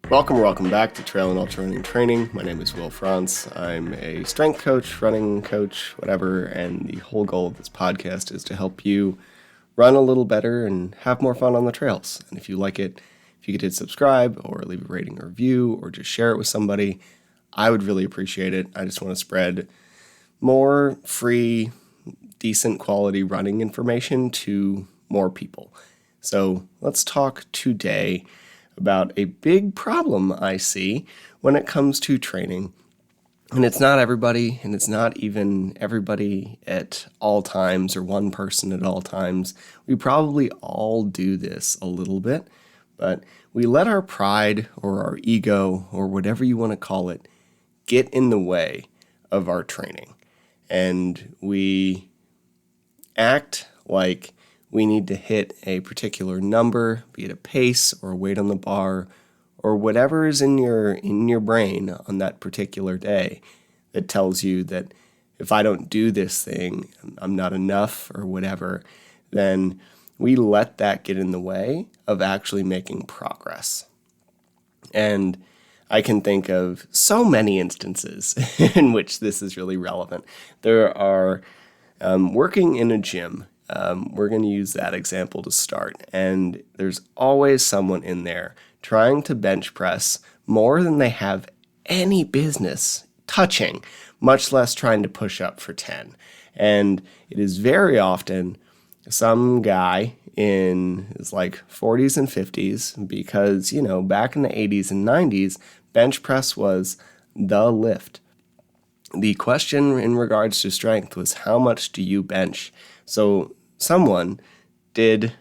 Welcome back to Trail and Ultra Running Training. My name is Will Franz. I'm a strength coach, running coach, whatever, and the whole goal of this podcast is to help you run a little better and have more fun on the trails. And if you like it, if you could hit subscribe or leave a rating or review or just share it with somebody, I would really appreciate it. I just want to spread more free, decent quality running information to more people. So let's talk today about a big problem I see when it comes to training. And it's not everybody, and it's not even everybody at all times or one person at all times. We probably all do this a little bit, but we let our pride or our ego or whatever you want to call it get in the way of our training. And we act like we need to hit a particular number, be it a pace or a weight on the bar, or whatever is in your brain on that particular day that tells you that if I don't do this thing, I'm not enough or whatever, then we let that get in the way of actually making progress. And I can think of so many instances in which this is really relevant. There are working in a gym. We're going to use that example to start. And there's always someone in there trying to bench press more than they have any business touching, much less trying to push up for 10. And it is very often some guy in his 40s and 50s because, back in the 80s and 90s, bench press was the lift. The question in regards to strength was, how much do you bench? So someone did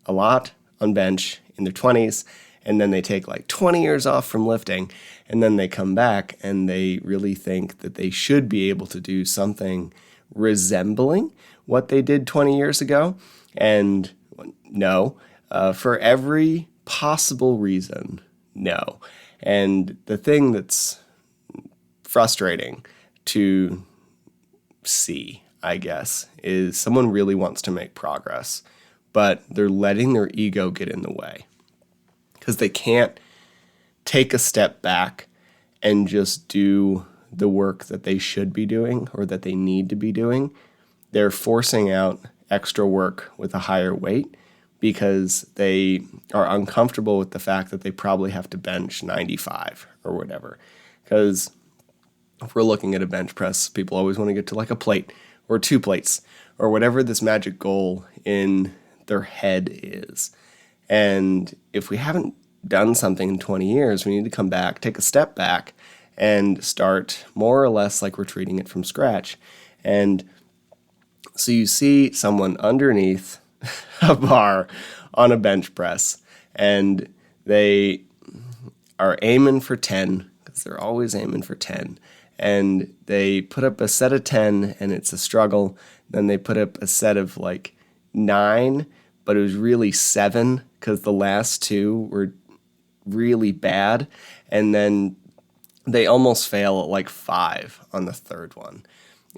a lot on bench in their 20s, and then they take 20 years off from lifting, and then they come back and they really think that they should be able to do something resembling what they did 20 years ago. And no, for every possible reason, no. And the thing that's frustrating to see, I guess, is someone really wants to make progress, but they're letting their ego get in the way because they can't take a step back and just do the work that they should be doing or that they need to be doing. They're forcing out extra work with a higher weight because they are uncomfortable with the fact that they probably have to bench 95 or whatever. Because if we're looking at a bench press, people always want to get to a plate or 2 plates or whatever this magic goal in their head is. And if we haven't done something in 20 years, we need to come back, take a step back, and start more or less like we're treating it from scratch. And so you see someone underneath a bar on a bench press, and they are aiming for 10, because they're always aiming for 10. And they put up a set of 10, and it's a struggle. Then they put up a set of 9, but it was really 7, because the last 2 were really bad. And then they almost fail at 5 on the third one.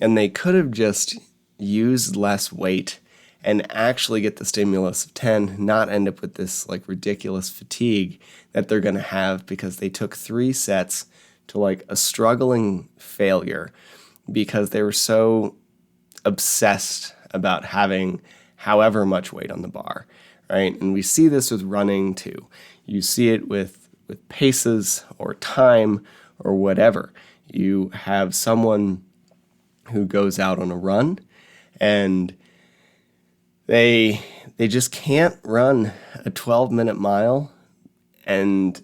And they could have just used less weight and actually get the stimulus of 10, not end up with this ridiculous fatigue that they're going to have because they took 3 sets to a struggling failure because they were so obsessed about having however much weight on the bar, right? And we see this with running too. You see it with paces or time or whatever. You have someone who goes out on a run and they just can't run a 12-minute mile, and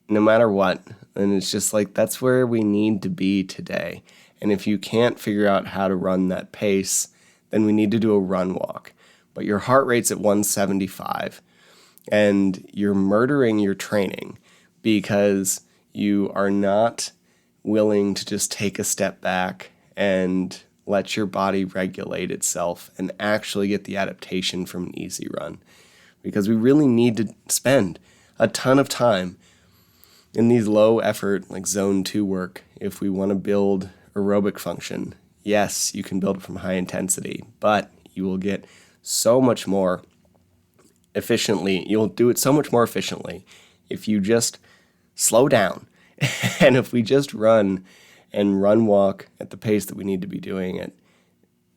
no matter what. And it's just that's where we need to be today. And if you can't figure out how to run that pace, then we need to do a run walk. But your heart rate's at 175, and you're murdering your training because you are not willing to just take a step back and let your body regulate itself and actually get the adaptation from an easy run. Because we really need to spend a ton of time in these low effort, zone 2 work, if we want to build aerobic function. Yes, you can build it from high intensity, but you will get so much more efficiently. You'll do it so much more efficiently if you just slow down. And if we just run and run walk at the pace that we need to be doing it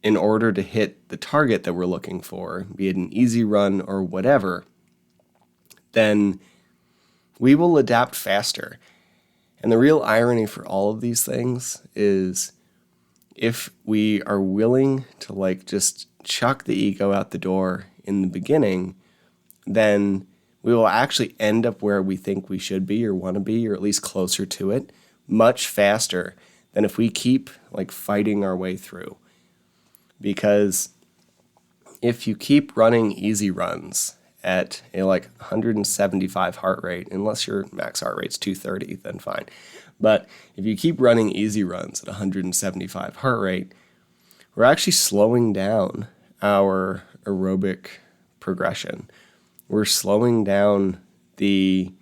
in order to hit the target that we're looking for, be it an easy run or whatever, then we will adapt faster. And the real irony for all of these things is if we are willing to just chuck the ego out the door in the beginning, then we will actually end up where we think we should be or want to be, or at least closer to it, much faster than if we keep fighting our way through. Because if you keep running easy runs at a 175 heart rate, unless your max heart rate's 230, then fine. But if you keep running easy runs at 175 heart rate, we're actually slowing down our aerobic progression. We're slowing down the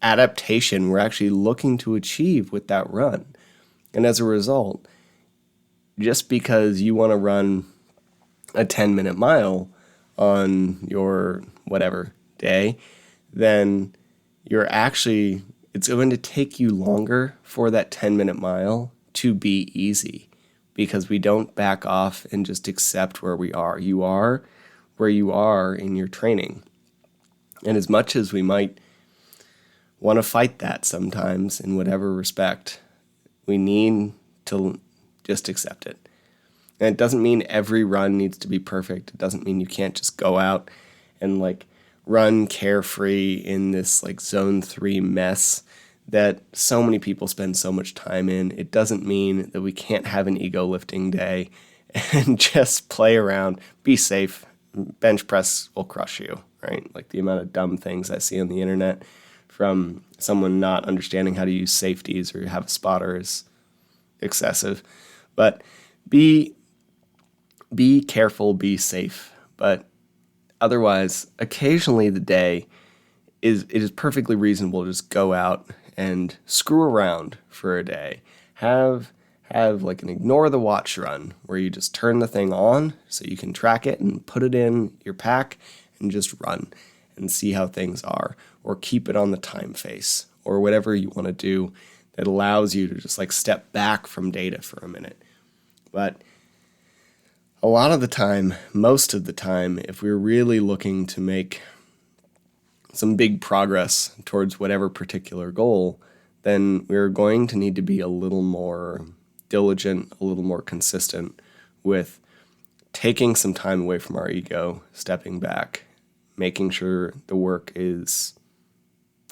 adaptation we're actually looking to achieve with that run. And as a result, just because you want to run a 10-minute mile on your whatever day, then it's going to take you longer for that 10-minute mile to be easy, because we don't back off and just accept where we are. You are where you are in your training. And as much as we might want to fight that sometimes in whatever respect, we need to just accept it. And it doesn't mean every run needs to be perfect. It doesn't mean you can't just go out and run carefree in this zone 3 mess that so many people spend so much time in. It doesn't mean that we can't have an ego lifting day and just play around, be safe. Bench press will crush you, right? The amount of dumb things I see on the internet from someone not understanding how to use safeties or have a spotter is excessive. But be careful, be safe. But otherwise, occasionally it is perfectly reasonable to just go out and screw around for a day. Have an ignore the watch run where you just turn the thing on so you can track it and put it in your pack and just run and see how things are, or keep it on the time face, or whatever you want to do that allows you to just step back from data for a minute. But a lot of the time, most of the time, if we're really looking to make some big progress towards whatever particular goal, then we're going to need to be a little more diligent, a little more consistent with taking some time away from our ego, stepping back, making sure the work is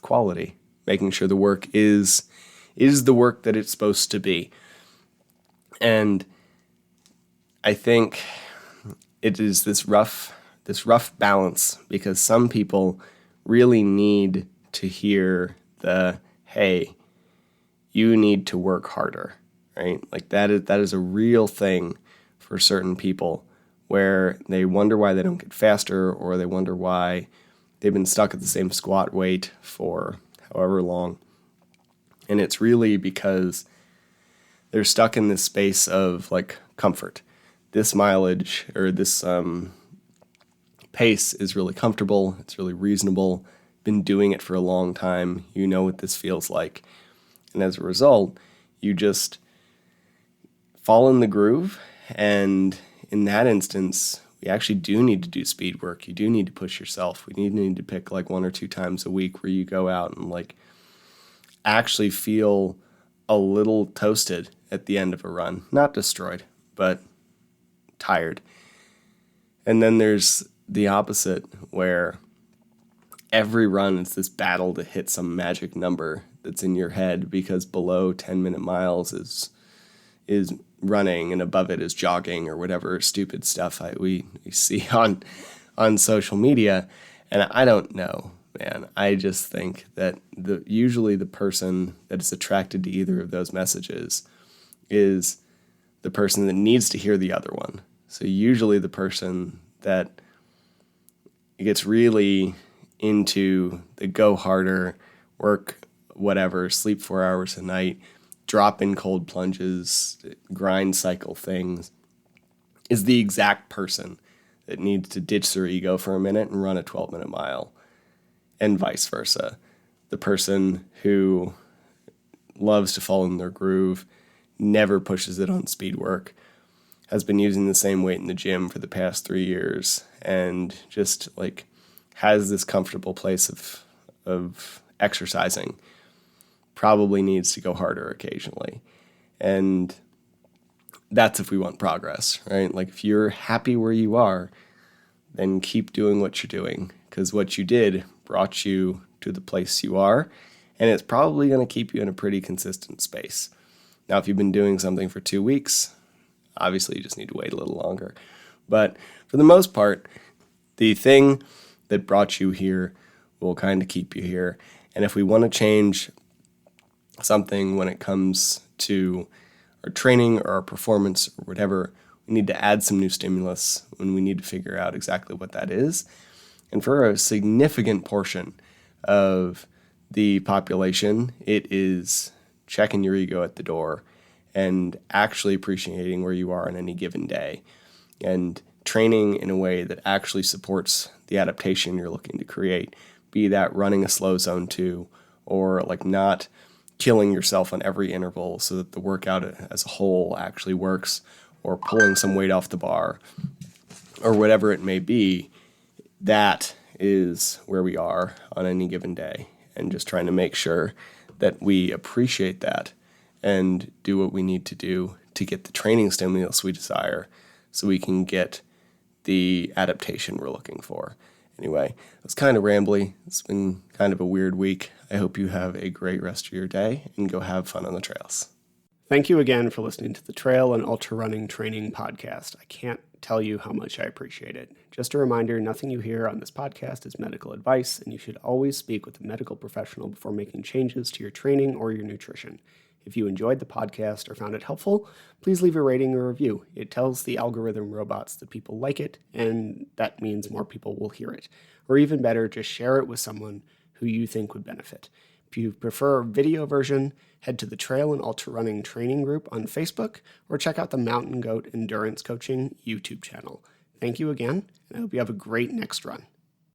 quality, making sure the work is the work that it's supposed to be. And I think it is this rough balance, because some people really need to hear hey, you need to work harder, right? That is a real thing for certain people, where they wonder why they don't get faster, or they wonder why they've been stuck at the same squat weight for however long. And it's really because they're stuck in this space of comfort. This mileage or this pace is really comfortable. It's really reasonable. Been doing it for a long time. You know what this feels like. And as a result, you just fall in the groove. And in that instance, we actually do need to do speed work. You do need to push yourself. We need to pick 1 or 2 times a week where you go out and actually feel a little toasted at the end of a run. Not destroyed, but tired. And then there's the opposite, where every run is this battle to hit some magic number that's in your head, because below 10-minute miles is running and above it is jogging or whatever stupid stuff we see on social media. And I don't know, man. I just think that usually the person that is attracted to either of those messages is the person that needs to hear the other one. So usually the person that gets really into the go harder, work whatever, sleep 4 hours a night, drop in cold plunges, grind cycle things, is the exact person that needs to ditch their ego for a minute and run a 12-minute mile, and vice versa. the person who loves to fall in their groove, never pushes it on speed work, has been using the same weight in the gym for the past 3 years, and just like has this comfortable place of exercising, probably needs to go harder occasionally. And that's if we want progress, right? Like if you're happy where you are, then keep doing what you're doing, because what you did brought you to the place you are, and it's probably going to keep you in a pretty consistent space. Now, if you've been doing something for 2 weeks, obviously you just need to wait a little longer. But for the most part, the thing that brought you here will kind of keep you here. And if we want to change something when it comes to our training or our performance or whatever, we need to add some new stimulus, and we need to figure out exactly what that is. And for a significant portion of the population, it is checking your ego at the door and actually appreciating where you are on any given day and training in a way that actually supports the adaptation you're looking to create, be that running a slow zone 2 or like not killing yourself on every interval so that the workout as a whole actually works, or pulling some weight off the bar, or whatever it may be. That is where we are on any given day, and just trying to make sure that we appreciate that and do what we need to do to get the training stimulus we desire so we can get the adaptation we're looking for. Anyway, it was kind of rambly. It's been kind of a weird week. I hope you have a great rest of your day and go have fun on the trails. Thank you again for listening to the Trail and Ultra Running Training Podcast. I can't tell you how much I appreciate it. Just a reminder, nothing you hear on this podcast is medical advice, and you should always speak with a medical professional before making changes to your training or your nutrition. If you enjoyed the podcast or found it helpful, please leave a rating or review. It tells the algorithm robots that people like it, and that means more people will hear it. Or even better, just share it with someone who you think would benefit. If you prefer a video version, head to the Trail and Ultra Running Training Group on Facebook, or check out the Mountain Goat Endurance Coaching YouTube channel. Thank you again, and I hope you have a great next run.